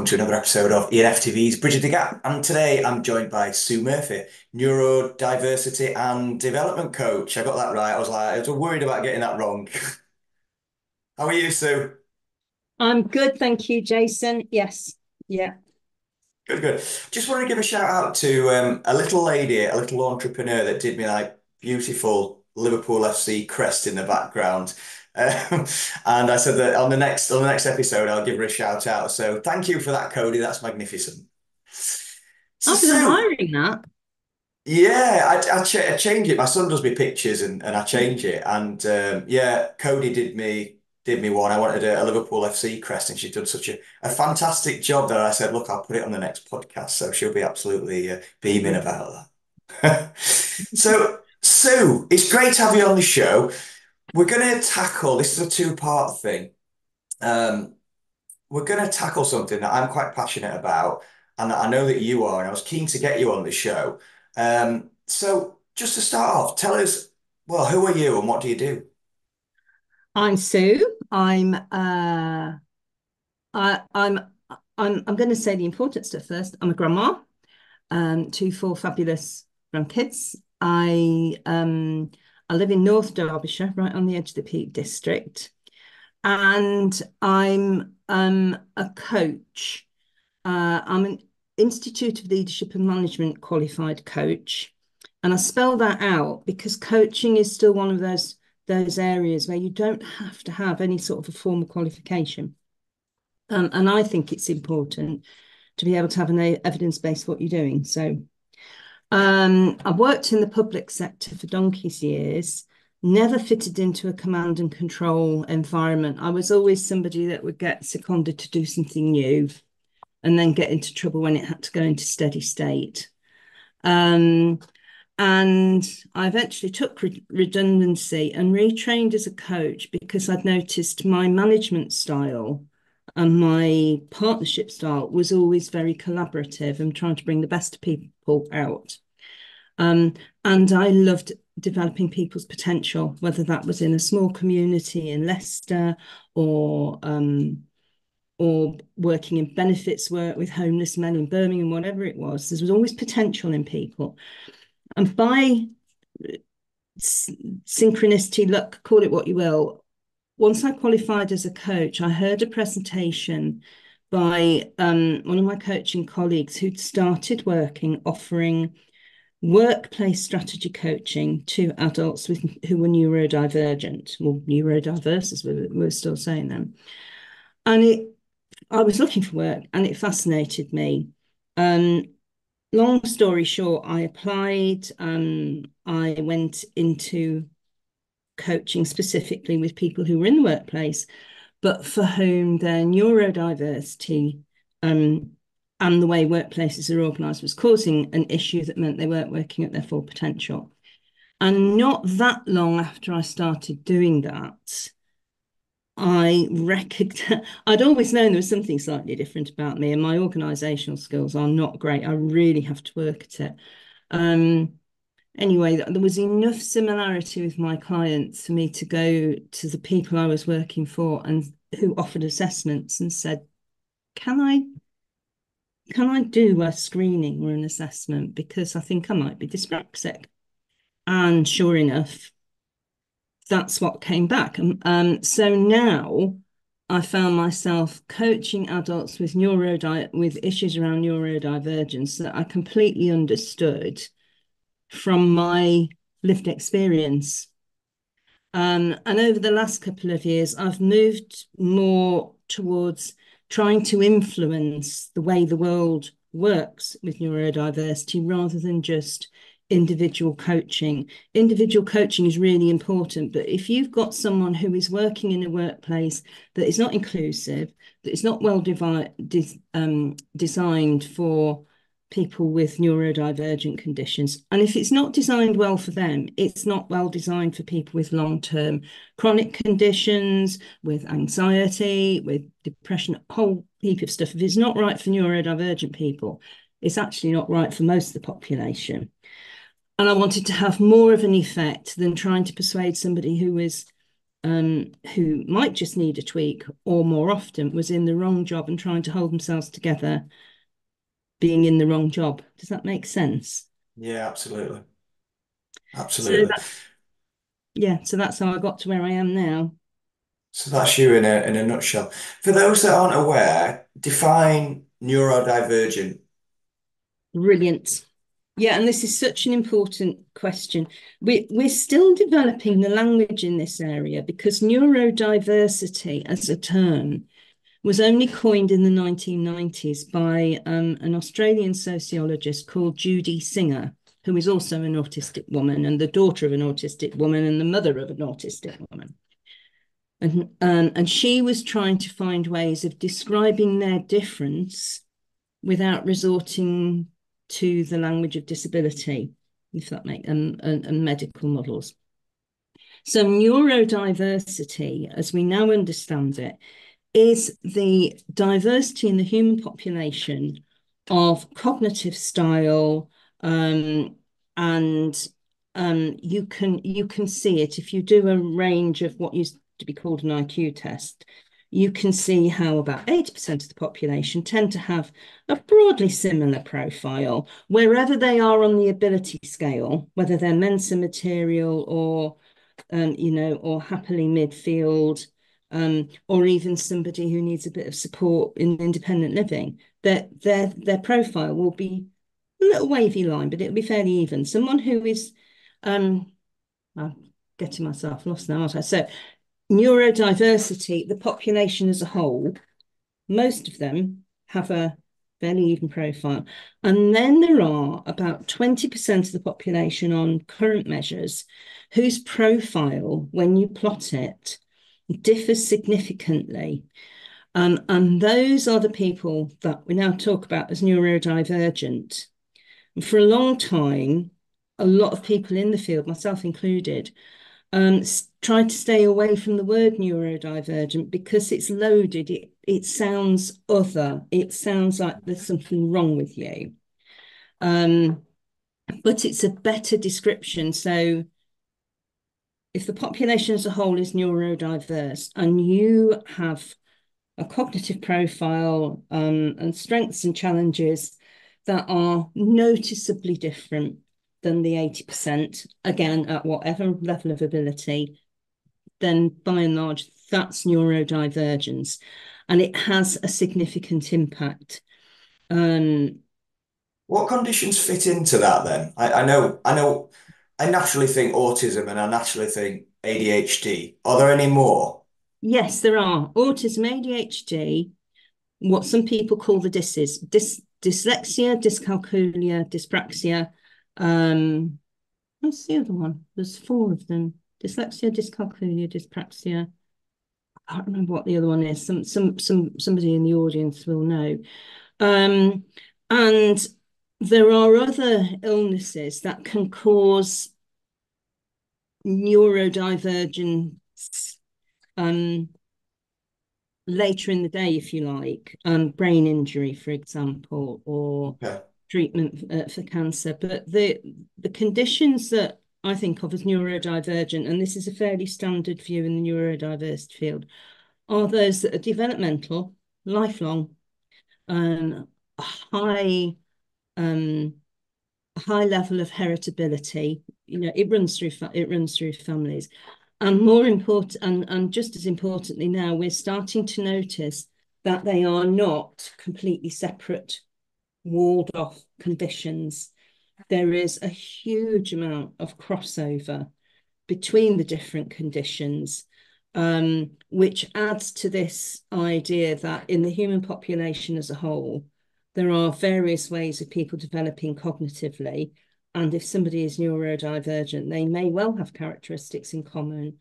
to another episode of E&F TV's Bridging the Gap. And today I'm joined by Sue Murphy, Neurodiversity and Development Coach. I got that right. I was worried about getting that wrong. How are you, Sue? I'm good, thank you, Jason. Yes, yeah. Good, good. Just want to give a shout out to a little lady, a little entrepreneur that did me like beautiful Liverpool FC crest in the background. Um, and I said that on the next episode I'll give her a shout out. So thank you for that, Cody. That's magnificent. So I've been Sue, admiring that. yeah, I change it. My son does me pictures and I change it. And yeah, Cody did me one. I wanted a Liverpool FC crest, and she's done such a fantastic job that I said, look, I'll put it on the next podcast. So she'll be absolutely beaming Brilliant. about that. So Sue, it's great to have you on the show. We're going to tackle this is a two-part thing. Um, we're going to tackle something that I'm quite passionate about, and I know that you are, and I was keen to get you on the show. So just to start off, tell us, well, who are you and what do you do? I'm Sue. I, I'm I'm going to say the important stuff first. I'm a grandma, to four fabulous grandkids. I live in North Derbyshire, right on the edge of the Peak District, and I'm a coach. I'm an Institute of Leadership and Management qualified coach. And I spell that out because coaching is still one of those areas where you don't have to have any sort of a formal qualification. And I think it's important to be able to have an evidence-based what you're doing. So I've worked in the public sector for donkey's years, never fitted into a command and control environment. I was always somebody that would get seconded to do something new and then get into trouble when it had to go into steady state. Um, and I eventually took redundancy and retrained as a coach because I'd noticed my management style and my partnership style was always very collaborative and trying to bring the best people out. Um, and I loved developing people's potential, whether that was in a small community in Leicester or working in benefits work with homeless men in Birmingham, whatever it was. There was always potential in people. And by synchronicity, luck, call it what you will, once I qualified as a coach, I heard a presentation by one of my coaching colleagues who'd started working offering workplace strategy coaching to adults who were neurodivergent, or neurodiverse, as we're still saying them. And I was looking for work and it fascinated me. Um, Long story short, I applied. I went into coaching specifically with people who were in the workplace, but for whom their neurodiversity um, and the way workplaces are organised was causing an issue that meant they weren't working at their full potential. And not that long after I started doing that, I recognized I'd always known there was something slightly different about me, and my organizational skills are not great. I really have to work at it. Um, anyway, there was enough similarity with my clients for me to go to the people I was working for and who offered assessments and said, "Can I do a screening or an assessment because I think I might be dyspraxic?" And sure enough, that's what came back. So now I found myself coaching adults with with issues around neurodivergence that I completely understood from my lived experience. And over the last couple of years, I've moved more towards trying to influence the way the world works with neurodiversity rather than just individual coaching. Individual coaching is really important, but if you've got someone who is working in a workplace that is not inclusive, that is not well designed for people with neurodivergent conditions. And if it's not designed well for them, it's not well designed for people with long-term chronic conditions, with anxiety, with depression, a whole heap of stuff. If it's not right for neurodivergent people, it's actually not right for most of the population. And I wanted to have more of an effect than trying to persuade somebody who is who might just need a tweak, or more often was in the wrong job and trying to hold themselves together, being in the wrong job. Does that make sense? Yeah, absolutely. So Absolutely. that, yeah, so that's how I got to where I am now. So that's you in a nutshell. For those that aren't aware, define neurodivergent. Brilliant. Yeah, and this is such an important question. We're still developing the language in this area because neurodiversity as a term was only coined in the 1990s by an Australian sociologist called Judy Singer, who is also an autistic woman and the daughter of an autistic woman and the mother of an autistic woman. And she was trying to find ways of describing their difference without resorting to the language of disability, if that makes and medical models. So neurodiversity, as we now understand it, is the diversity in the human population of cognitive style, and you can see it if you do a range of what used to be called an IQ test. You can see how about 80% of the population tend to have a broadly similar profile wherever they are on the ability scale, whether they're Mensa material or or happily midfield, or even somebody who needs a bit of support in independent living. Their profile will be a little wavy line, but it'll be fairly even. Someone who is, I'm getting myself lost now, aren't I? So neurodiversity, the population as a whole, most of them have a fairly even profile. And then there are about 20% of the population on current measures whose profile, when you plot it, differs significantly. And those are the people that we now talk about as neurodivergent. And for a long time, a lot of people in the field, myself included, tried to stay away from the word neurodivergent because it's loaded. It sounds other. It sounds like there's something wrong with you. But it's a better description. So if the population as a whole is neurodiverse and you have a cognitive profile, and strengths and challenges that are noticeably different than the 80%, again, at whatever level of ability, then by and large, that's neurodivergence. And it has a significant impact. What conditions fit into that then? I naturally think autism and I naturally think ADHD. Are there any more? Yes, there are autism, ADHD, what some people call the dyslexia, dyscalculia, dyspraxia. What's the other one? There's four of them. Dyslexia, dyscalculia, dyspraxia. I can't remember what the other one is. Somebody in the audience will know. And there are other illnesses that can cause neurodivergence, later in the day, if you like, brain injury, for example, or Okay. treatment for cancer. But the conditions that I think of as neurodivergent, and this is a fairly standard view in the neurodiverse field, are those that are developmental, lifelong, um, high um, high level of heritability. It runs through families, and more important, and just as importantly, now we're starting to notice that they are not completely separate, walled off conditions. There is a huge amount of crossover between the different conditions, which adds to this idea that in the human population as a whole, there are various ways of people developing cognitively. And if somebody is neurodivergent, they may well have characteristics in common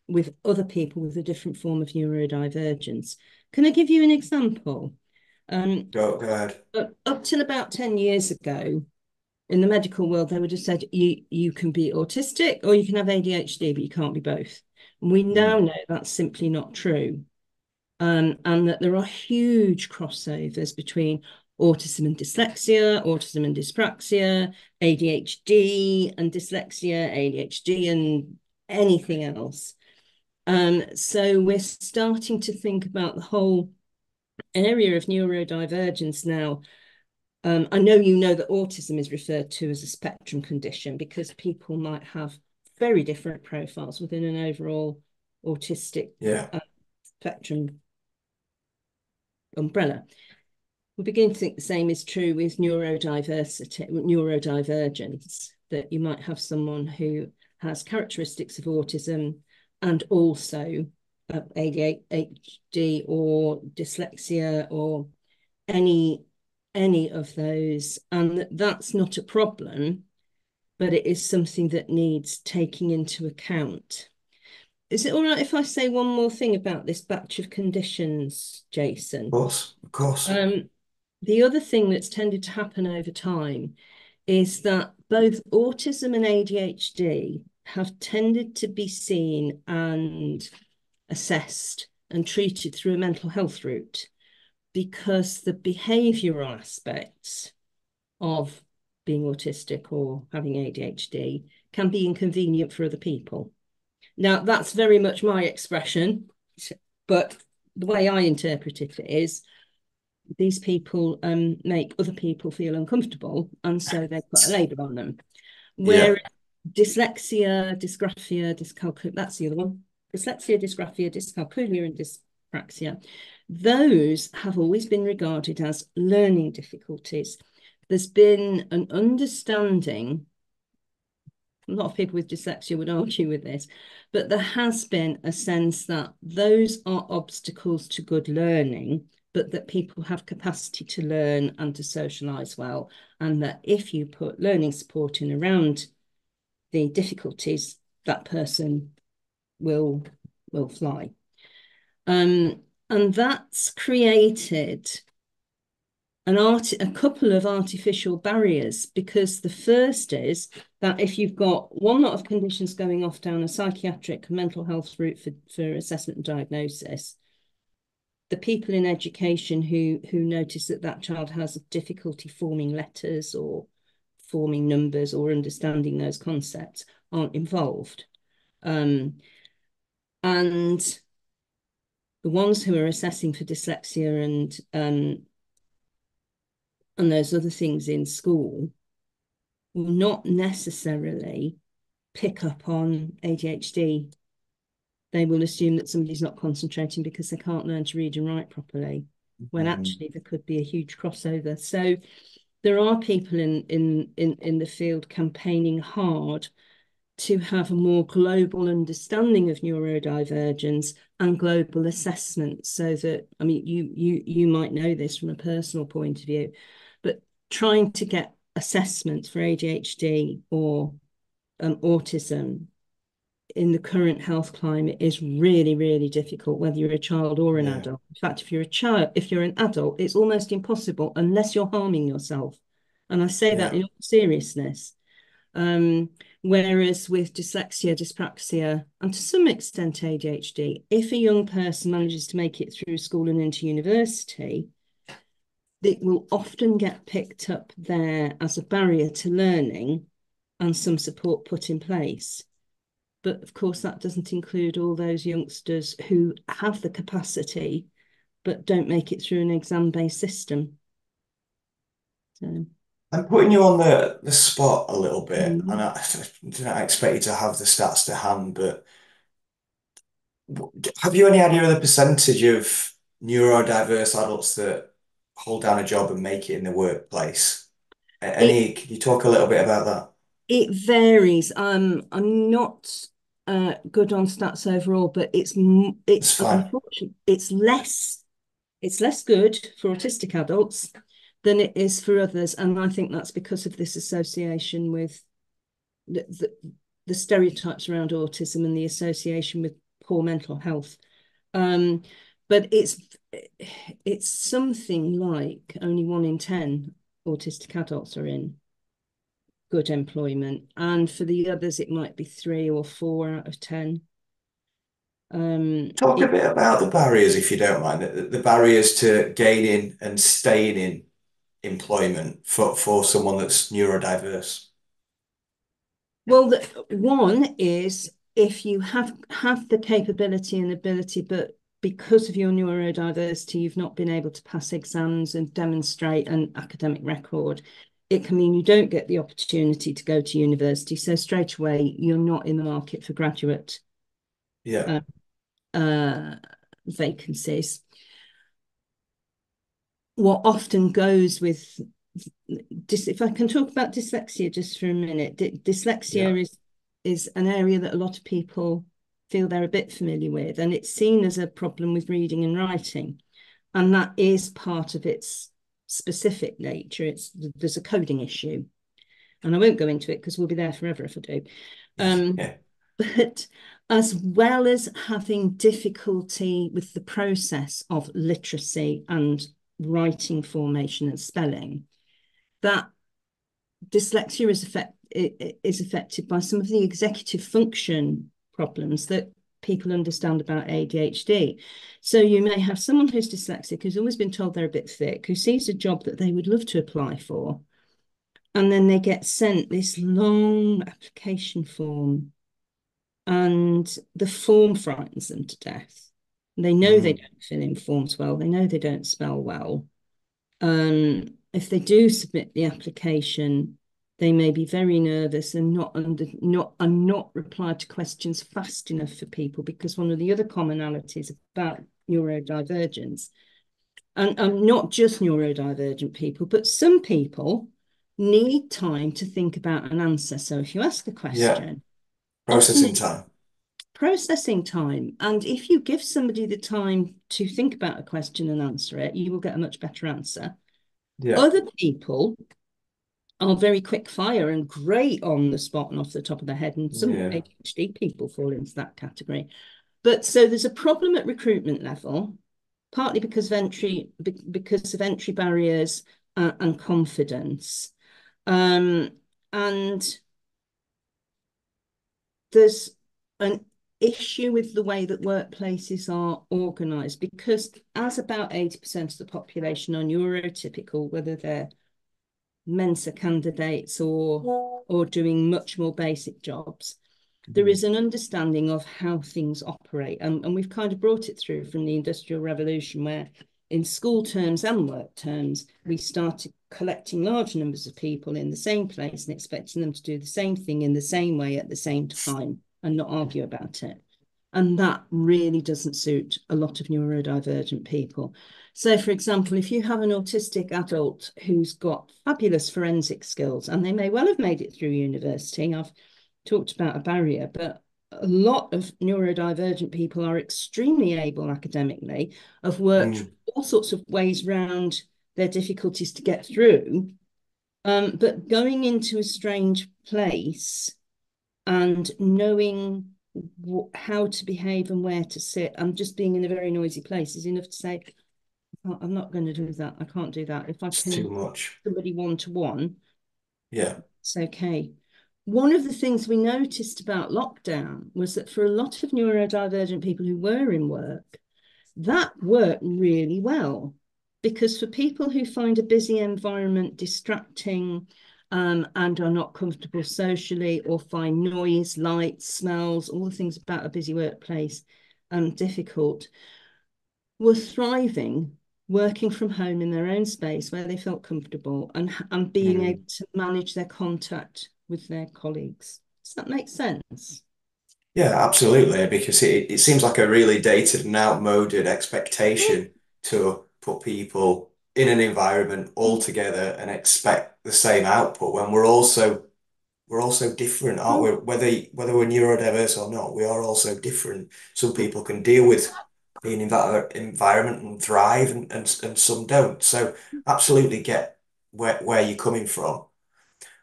with other people with a different form of neurodivergence. Can I give you an example? Go ahead. Up till about 10 years ago, in the medical world, they would have said you can be autistic or you can have ADHD, but you can't be both. And we now Mm. know that's simply not true. And that there are huge crossovers between autism and dyslexia, autism and dyspraxia, ADHD and dyslexia, ADHD and anything else. So we're starting to think about the whole area of neurodivergence now. I know you know that autism is referred to as a spectrum condition because people might have very different profiles within an overall autistic Yeah. spectrum umbrella. We begin to think the same is true with neurodivergence, that you might have someone who has characteristics of autism and also ADHD or dyslexia or any of those, and that's not a problem, but it is something that needs taking into account. Is it all right if I say one more thing about this batch of conditions, Jason? Of course. Um, the other thing that's tended to happen over time is that both autism and ADHD have tended to be seen and assessed and treated through a mental health route because the behavioural aspects of being autistic or having ADHD can be inconvenient for other people. Now, that's very much my expression, but the way I interpret it is these people make other people feel uncomfortable, and so they put a label on them. Yeah. Where dyslexia, dysgraphia, dyscalculia, that's the other one. Dyslexia, dysgraphia, dyscalculia, and dyspraxia, those have always been regarded as learning difficulties. There's been an understanding, a lot of people with dyslexia would argue with this, but there has been a sense that those are obstacles to good learning, but that people have capacity to learn and to socialise well, and that if you put learning support in around the difficulties, that person will fly. And that's created a couple of artificial barriers, because the first is that if you've got one lot of conditions going off down a psychiatric mental health route for assessment and diagnosis, the people in education who notice that that child has difficulty forming letters or forming numbers or understanding those concepts aren't involved. And the ones who are assessing for dyslexia and those other things in school will not necessarily pick up on ADHD. They will assume that somebody's not concentrating because they can't learn to read and write properly, when Mhm. actually there could be a huge crossover. So there are people in the field campaigning hard to have a more global understanding of neurodivergence and global assessment, so that, I mean, you might know this from a personal point of view, but trying to get assessments for ADHD or autism in the current health climate is really, really difficult, whether you're a child or an Yeah. adult. In fact, if you're an adult, it's almost impossible unless you're harming yourself. And I say that Yeah. in all seriousness. Um, Whereas with dyslexia, dyspraxia, and to some extent ADHD, if a young person manages to make it through school and into university, it will often get picked up there as a barrier to learning and some support put in place. But of course, that doesn't include all those youngsters who have the capacity but don't make it through an exam-based system. So, I'm putting you on the spot a little bit, and mm. I do not expect you to have the stats to hand, but have you any idea of the percentage of neurodiverse adults that hold down a job and make it in the workplace? it Can you talk a little bit about that? it varies. I'm not good on stats overall, but It's it's fine. unfortunate. It's less good for autistic adults than it is for others, and I think that's because of this association with the stereotypes around autism and the association with poor mental health. Um, but it's something like only 1 in 10 autistic adults are in good employment, and for the others it might be 3 or 4 out of 10. Talk a It bit about the barriers, if you don't mind, the barriers to gaining and staying in employment for someone that's neurodiverse. Well, one is if you have the capability and ability, but because of your neurodiversity, you've not been able to pass exams and demonstrate an academic record, it can mean you don't get the opportunity to go to university. So straight away, you're not in the market for graduate Yeah. uh, uh, vacancies. What often goes with if I can talk about dyslexia just for a minute, Yeah. dyslexia is an area that a lot of people feel they're a bit familiar with, and it's seen as a problem with reading and writing, and that is part of its specific nature. There's a coding issue, and I won't go into it because we'll be there forever if I do. Yeah. But as well as having difficulty with the process of literacy and writing formation and spelling, that dyslexia is affected by some of the executive function problems that people understand about ADHD. So you may have someone who's dyslexic, who's always been told they're a bit thick, who sees a job that they would love to apply for, and then they get sent this long application form, and the form frightens them to death. They know they Mm. don't fill in forms well. They know they don't spell well. If they do submit the application, they may be very nervous and not reply to questions fast enough for people, because one of the other commonalities about neurodivergence, and not just neurodivergent people, but some people need time to think about an answer. So if you ask a Yeah. question, often Processing it's time. processing time. And if you give somebody the time to think about a question and answer it, you will get a much better answer. Yeah. Other people are very quick fire and great on the spot and off the top of their head, and some Yeah. ADHD people fall into that category. But so there's a problem at recruitment level, partly because of entry barriers and confidence. Um, and there's an issue with the way that workplaces are organised, because as about 80% of the population are neurotypical, whether they're Mensa candidates or doing much more basic jobs, there Mm. is an understanding of how things operate. And we've kind of brought it through from the Industrial Revolution, where in school terms and work terms, we started collecting large numbers of people in the same place and expecting them to do the same thing in the same way at the same time and not argue about it. And that really doesn't suit a lot of neurodivergent people. So, for example, if you have an autistic adult who's got fabulous forensic skills, and they may well have made it through university, I've talked about a barrier, but a lot of neurodivergent people are extremely able academically, have worked Mm. all sorts of ways around their difficulties to get through. But going into a strange place and knowing how to behave and where to sit, and just being in a very noisy place is enough to say, oh, I'm not going to do that. I can't do that. If I It's too can much. somebody one to one, Yeah. it's okay. One of the things we noticed about lockdown was that for a lot of neurodivergent people who were in work, that worked really well. Because for people who find a busy environment distracting, and are not comfortable socially, or find noise, lights, smells, all the things about a busy workplace difficult, were thriving working from home in their own space where they felt comfortable, and being Mm. able to manage their contact with their colleagues. Does that make sense? Yeah, absolutely. Because it seems like a really dated and outmoded expectation to put people in an environment all together and expect the same output when we're also different, aren't we? Whether we're neurodiverse or not, we are also different. Some people can deal with being in that environment and thrive, and some don't. So absolutely get where you're coming from.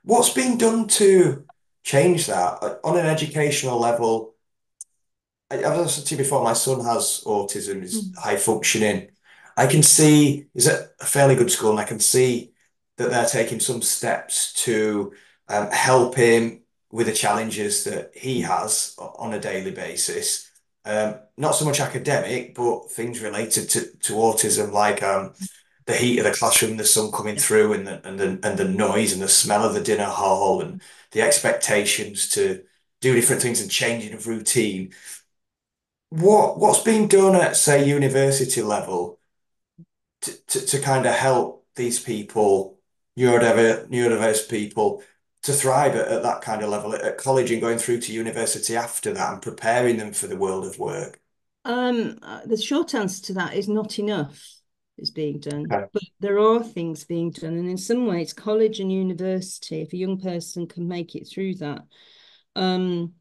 What's been done to change that on an educational level? As I said to you before, my son has autism, is Mm. high functioning. I can see he's at a fairly good school, and I can see that they're taking some steps to help him with the challenges that he has on a daily basis. Not so much academic, but things related to autism, like the heat of the classroom, the sun coming Yeah. through, and the noise and the smell of the dinner hall, and the expectations to do different things and changing of routine. What's being done at, say, university level to kind of help these people, neurodiverse people, to thrive at that kind of level at college and going through to university after that and preparing them for the world of work? The short answer to that is not enough is being done, Okay. but there are things being done, and in some ways, college and university, if a young person can make it through that, um,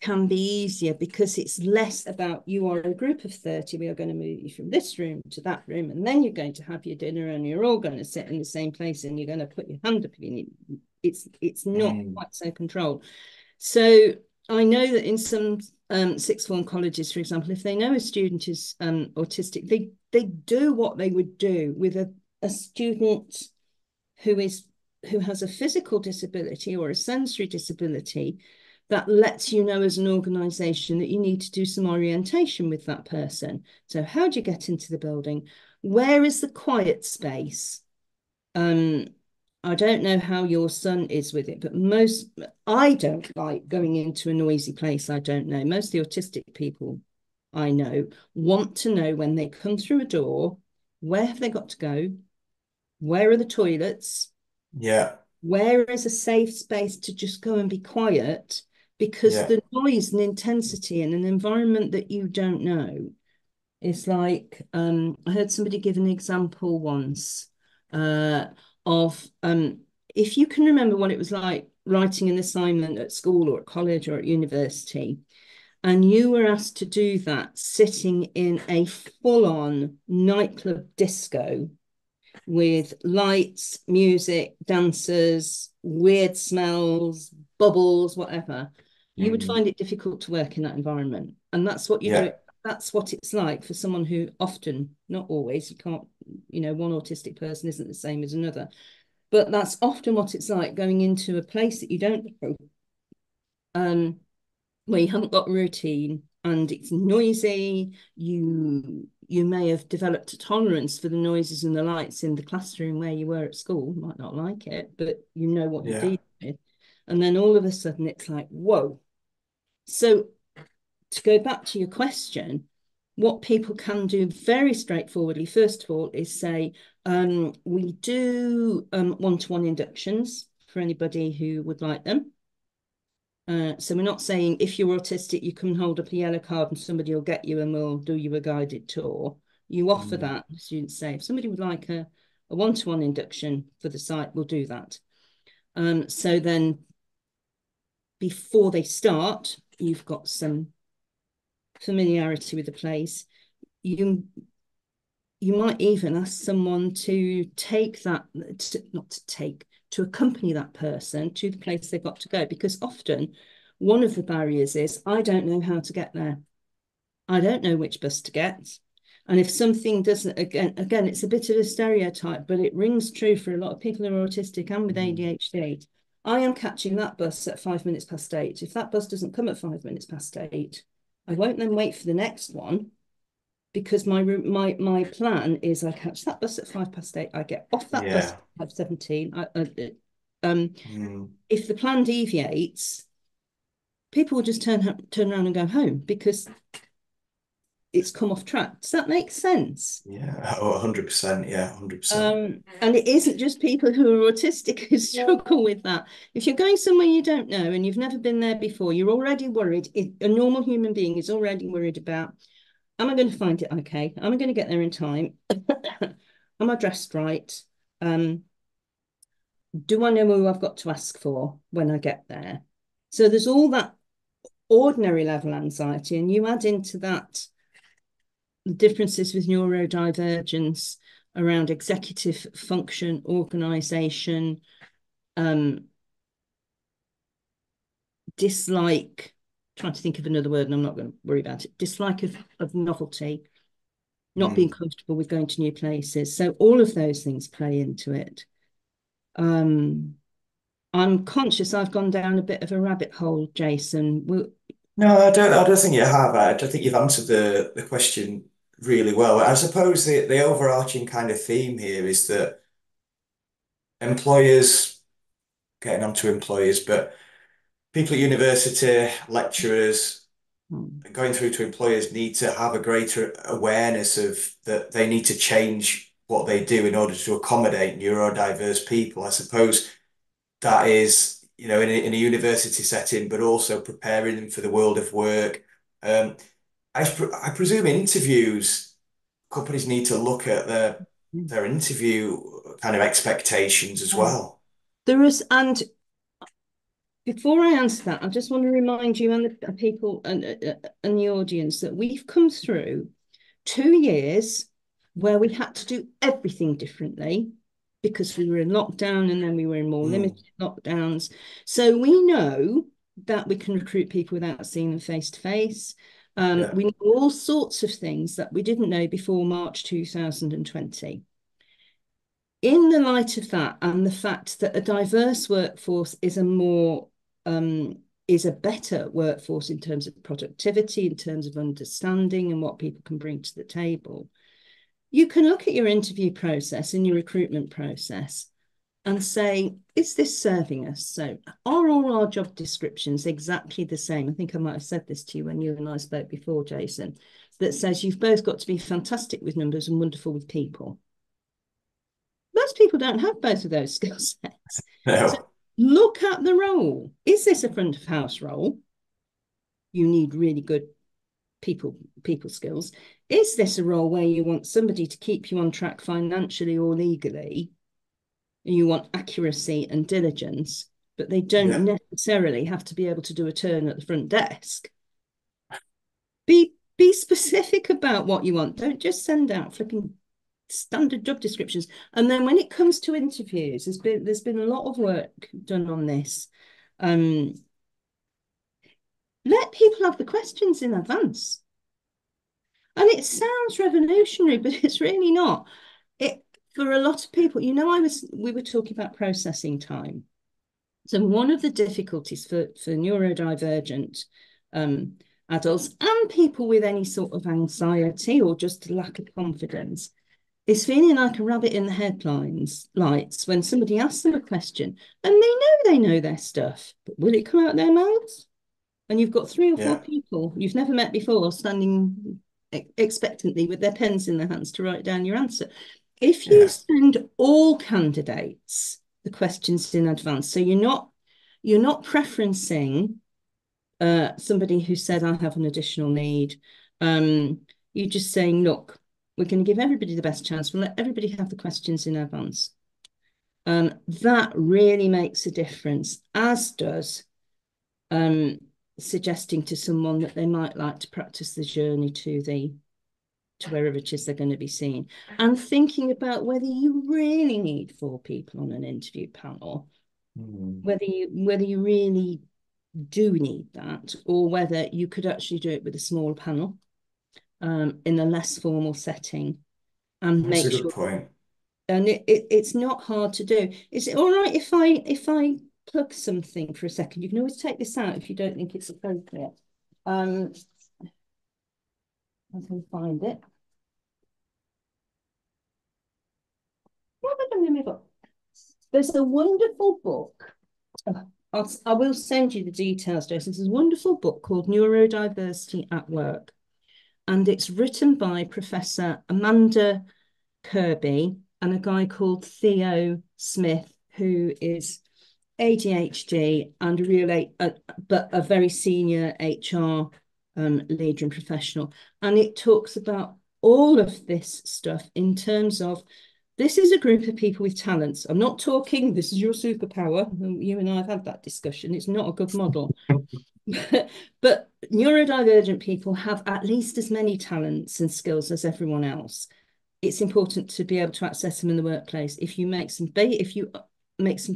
can be easier because it's less about you are a group of 30, we are going to move you from this room to that room, and then you're going to have your dinner and you're all going to sit in the same place and you're going to put your hand up if you need. It's not Mm, quite so controlled. So I know that in some sixth form colleges, for example, if they know a student is autistic, they do what they would do with a student who is who has a physical disability or a sensory disability, that lets you know as an organisation that you need to do some orientation with that person. So how do you get into the building? Where is the quiet space? Um, I don't know how your son is with it, but I don't like going into a noisy place I don't know. Most of the autistic people I know want to know when they come through a door, where have they got to go? Where are the toilets? yeah, Where is a safe space to just go and be quiet? Because yeah, the noise and intensity in an environment that you don't know is like, I heard somebody give an example once of if you can remember what it was like writing an assignment at school or at college or at university, and you were asked to do that sitting in a full-on nightclub disco with lights, music, dancers, weird smells, bubbles, whatever, you would mm, find it difficult to work in that environment. And that's what you do. yeah, That's what it's like for someone who often, not always, you can't, one autistic person isn't the same as another, but that's often what it's like going into a place that you don't know, um, where you haven't got a routine and it's noisy. You may have developed a tolerance for the noises and the lights in the classroom where you were at school. You might not like it, but you know what you're yeah, dealing with. And then all of a sudden it's like, whoa. So to go back to your question, what people can do very straightforwardly, first of all, is say, we do one-to-one inductions for anybody who would like them. So we're not saying if you're autistic, you can hold up a yellow card and somebody will get you and we'll do you a guided tour. You offer mm, that. Students say if somebody would like a one-to-one induction for the site, we'll do that. So then before they start, you've got some familiarity with the place. You you might even ask someone to take that, not to take, to accompany that person to the place they've got to go, because often one of the barriers is I don't know how to get there. I don't know which bus to get. And if something doesn't, again, it's a bit of a stereotype, but it rings true for a lot of people who are autistic and with mm, ADHD. I am catching that bus at 5 minutes past 8. If that bus doesn't come at 5 minutes past 8, I won't then wait for the next one, because my plan is I catch that bus at 5 past 8. I get off that bus at yeah, 5:17. Um, mm, if the plan deviates, people will just turn around and go home because it's come off track. Does that make sense? yeah, oh, 100%, yeah, 100%. And it isn't just people who are autistic who struggle with that. If you're going somewhere you don't know and you've never been there before, you're already worried. A normal human being is already worried about, am I going to find it okay? Am I going to get there in time? Am I dressed right? Um, do I know who I've got to ask for when I get there? So there's all that ordinary level anxiety, and you add into that the differences with neurodivergence around executive function, organization, um, dislike, trying to think of another word and I'm not going to worry about it, dislike of novelty, not being Mm. comfortable with going to new places. So all of those things play into it. I'm conscious I've gone down a bit of a rabbit hole, Jason. No, I don't think you have. I don't think you've answered the question really well. I suppose the overarching kind of theme here is that employers, getting onto employers, but people at university, lecturers, Mm. going through to employers need to have a greater awareness of that they need to change what they do in order to accommodate neurodiverse people. I suppose that is, in a university setting, but also preparing them for the world of work. Um, I presume in interviews, companies need to look at their interview kind of expectations as Yeah. well. There is, and before I answer that, I just want to remind you and the people and the audience that we've come through 2 years where we had to do everything differently because we were in lockdown and then we were in more Mm, limited lockdowns. So we know that we can recruit people without seeing them face to face. yeah, We know all sorts of things that we didn't know before March 2020. In the light of that and the fact that a diverse workforce is a better workforce in terms of productivity, in terms of understanding and what people can bring to the table, you can look at your interview process and your recruitment process and say, is this serving us? So are all our job descriptions exactly the same? I think I might have said this to you when you and I spoke before, Jason, that says you've both got to be fantastic with numbers and wonderful with people. Most people don't have both of those skill sets. So no, look at the role. Is this a front of house role? You need really good people skills. Is this a role where you want somebody to keep you on track financially or legally? And you want accuracy and diligence, but they don't yeah, necessarily have to be able to do a turn at the front desk. Be specific about what you want. Don't just send out flipping standard job descriptions. And then when it comes to interviews, there's been a lot of work done on this. Um, let people have the questions in advance. And it sounds revolutionary, but it's really not. It for a lot of people, we were talking about processing time. So one of the difficulties for neurodivergent um, adults and people with any sort of anxiety or just lack of confidence is feeling like a rabbit in the headlines lights when somebody asks them a question and they know their stuff, but will it come out their mouths? And you've got three or four yeah, people you've never met before standing expectantly with their pens in their hands to write down your answer. If you yeah. send all candidates the questions in advance, so you're not preferencing somebody who said I have an additional need. You're just saying, look, we're going to give everybody the best chance. We'll let everybody have the questions in advance. That really makes a difference, as does um, suggesting to someone that they might like to practice the journey to wherever it is they're going to be seen, and thinking about whether you really need four people on an interview panel, Mm. whether you really do need that, or whether you could actually do it with a small panel in a less formal setting and That's a make good sure. point. And it's not hard to do. Is it all right if I plug something for a second? You can always take this out if you don't think it's appropriate. Um, I can find it. What have I done with my book? There's a wonderful book. I will send you the details, Jason. There's a wonderful book called Neurodiversity at Work, and it's written by Professor Amanda Kirby and a guy called Theo Smith, who is ADHD and but a very senior HR leader and professional. And it talks about all of this stuff in terms of this is a group of people with talents. I'm not talking, this is your superpower. You and I have had that discussion. It's not a good model. But neurodivergent people have at least as many talents and skills as everyone else. It's important to be able to access them in the workplace. If you make some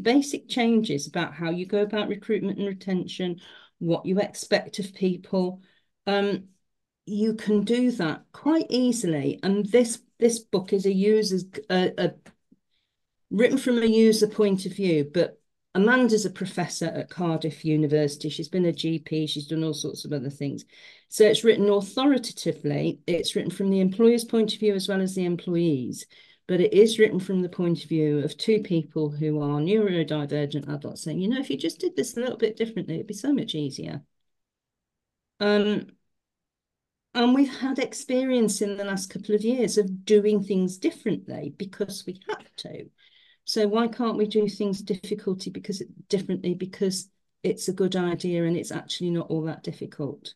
basic changes about how you go about recruitment and retention, what you expect of people, you can do that quite easily. And this book is written from a user point of view, but Amanda's a professor at Cardiff University. She's been a GP. She's done all sorts of other things. So it's written authoritatively. It's written from the employer's point of view as well as the employees. but it is written from the point of view of two people who are neurodivergent adults saying, if you just did this a little bit differently, it'd be so much easier. Um, and we've had experience in the last couple of years of doing things differently because we have to. So why can't we do things differently because it's a good idea and it's actually not all that difficult?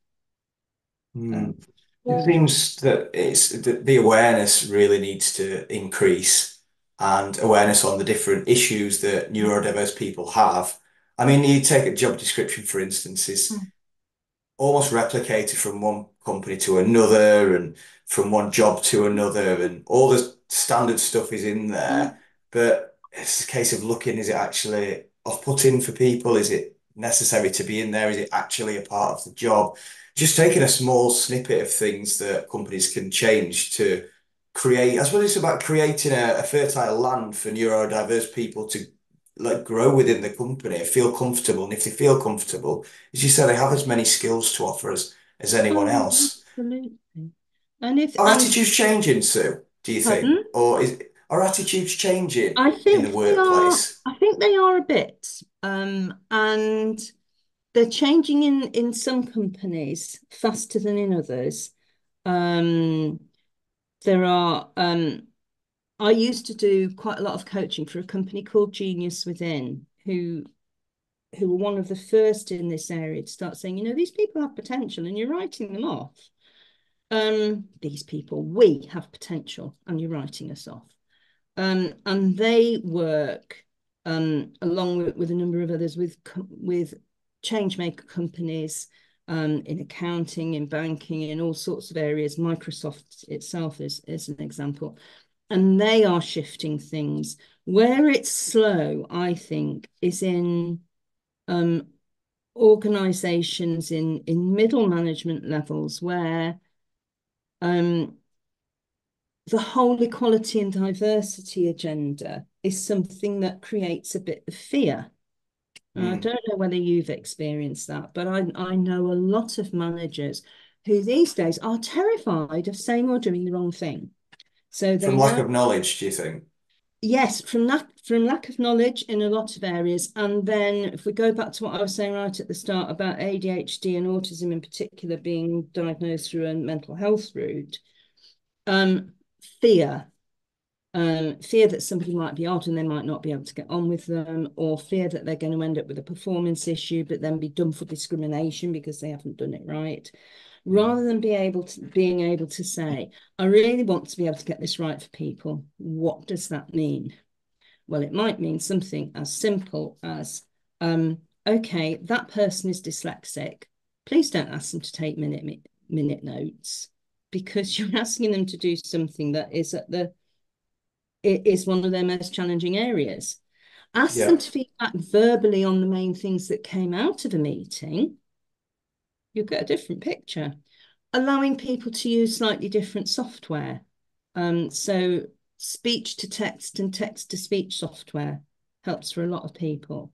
Hmm. Um, It yeah. seems that the awareness really needs to increase and awareness on the different issues that neurodiverse people have. I mean, you take a job description, for instance, is almost replicated from one company to another and from one job to another, and all the standard stuff is in there. But it's a case of looking, is it actually off-putting for people? Is it necessary to be in there? Is it actually a part of the job? Just taking a small snippet of things that companies can change to create. I suppose it's about creating a fertile land for neurodiverse people to like grow within the company, feel comfortable. And if they feel comfortable, as you said, they have as many skills to offer as anyone Oh, else. absolutely. And if Are and attitudes changing, Sue, do you think? pardon? Are attitudes changing I in the think they are. workplace? I think they are a bit, and they're changing in some companies faster than in others. Um, there are. I used to do quite a lot of coaching for a company called Genius Within, who were one of the first in this area to start saying, these people have potential, and you're writing them off. These people, we have potential, and you're writing us off. And they work along with a number of others with change maker companies in accounting, in banking, in all sorts of areas. Microsoft itself is an example. And they are shifting things. Where it's slow, I think, is in um, organizations in middle management levels where um, the whole equality and diversity agenda is something that creates a bit of fear. And I Hmm. don't know whether you've experienced that, but I know a lot of managers who these days are terrified of saying or doing the wrong thing. So they From lack now, of knowledge, do you think? yes, from lack of knowledge in a lot of areas. And then if we go back to what I was saying right at the start about ADHD and autism in particular being diagnosed through a mental health route, um, fear. Fear that somebody might be odd and they might not be able to get on with them, or fear that they're going to end up with a performance issue, but then be done for discrimination because they haven't done it right. Hmm. Rather than being able to say, I really want to be able to get this right for people. What does that mean? Well, it might mean something as simple as, okay, that person is dyslexic. Please don't ask them to take minute notes because you're asking them to do something that is it is one of their most challenging areas. Ask them Yeah. to feedback verbally on the main things that came out of a meeting. You'll get a different picture. Allowing people to use slightly different software. So speech to text and text to speech software helps for a lot of people.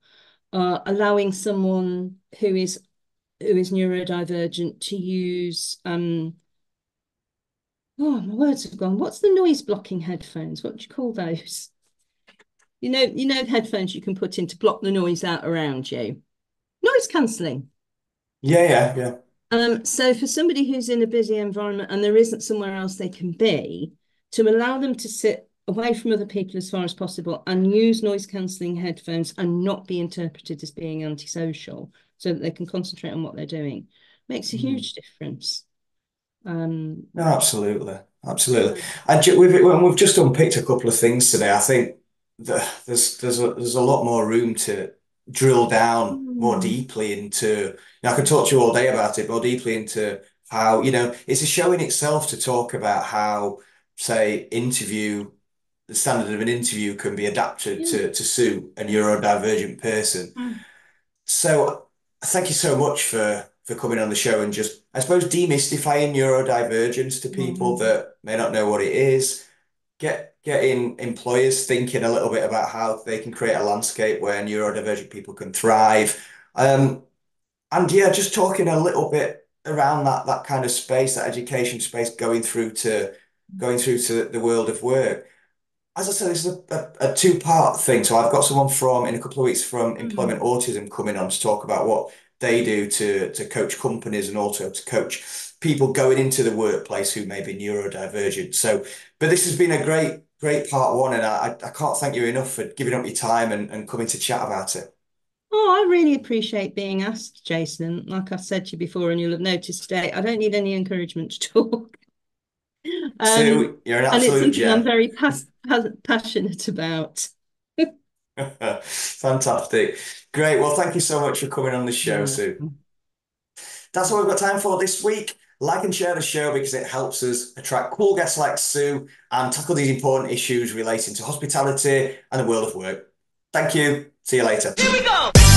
Allowing someone who is neurodivergent to use oh, my words have gone. What's the noise blocking headphones? What do you call those? Headphones you can put in to block the noise out around you. Noise cancelling. Yeah, yeah, yeah. So for somebody who's in a busy environment and there isn't somewhere else they can be, to allow them to sit away from other people as far as possible and use noise cancelling headphones and not be interpreted as being antisocial so that they can concentrate on what they're doing makes a Hmm. huge difference. Um, No, absolutely, absolutely. um, And we've just unpicked a couple of things today. I think that there's a lot more room to drill down more mm, deeply into. I could talk to you all day about it, more deeply into how it's a show in itself to talk about how, say, the standard of an interview can be adapted yeah. to suit a neurodivergent person. Mm, So thank you so much for coming on the show and just, I suppose, demystifying neurodivergence to people mm, that may not know what it is. Getting employers thinking a little bit about how they can create a landscape where neurodivergent people can thrive. And yeah, just talking a little bit around that kind of space, that education space, going through to the world of work. as I said, this is a two-part thing. So I've got someone from in a couple of weeks from Employment Mm. Autism coming on to talk about what they do to coach companies and also to coach people going into the workplace who may be neurodivergent. So, but this has been a great part one, and I can't thank you enough for giving up your time and coming to chat about it. Oh, I really appreciate being asked, Jason. Like I've said to you before, and you'll have noticed today, I don't need any encouragement to talk. Um, Sue, you're an and it's absolute something I'm gem. very passionate about. Fantastic. Great. Well, thank you so much for coming on the show, You're Sue. welcome. That's all we've got time for this week. Like and share the show because it helps us attract cool guests like Sue and tackle these important issues relating to hospitality and the world of work. Thank you. See you later. Here we go.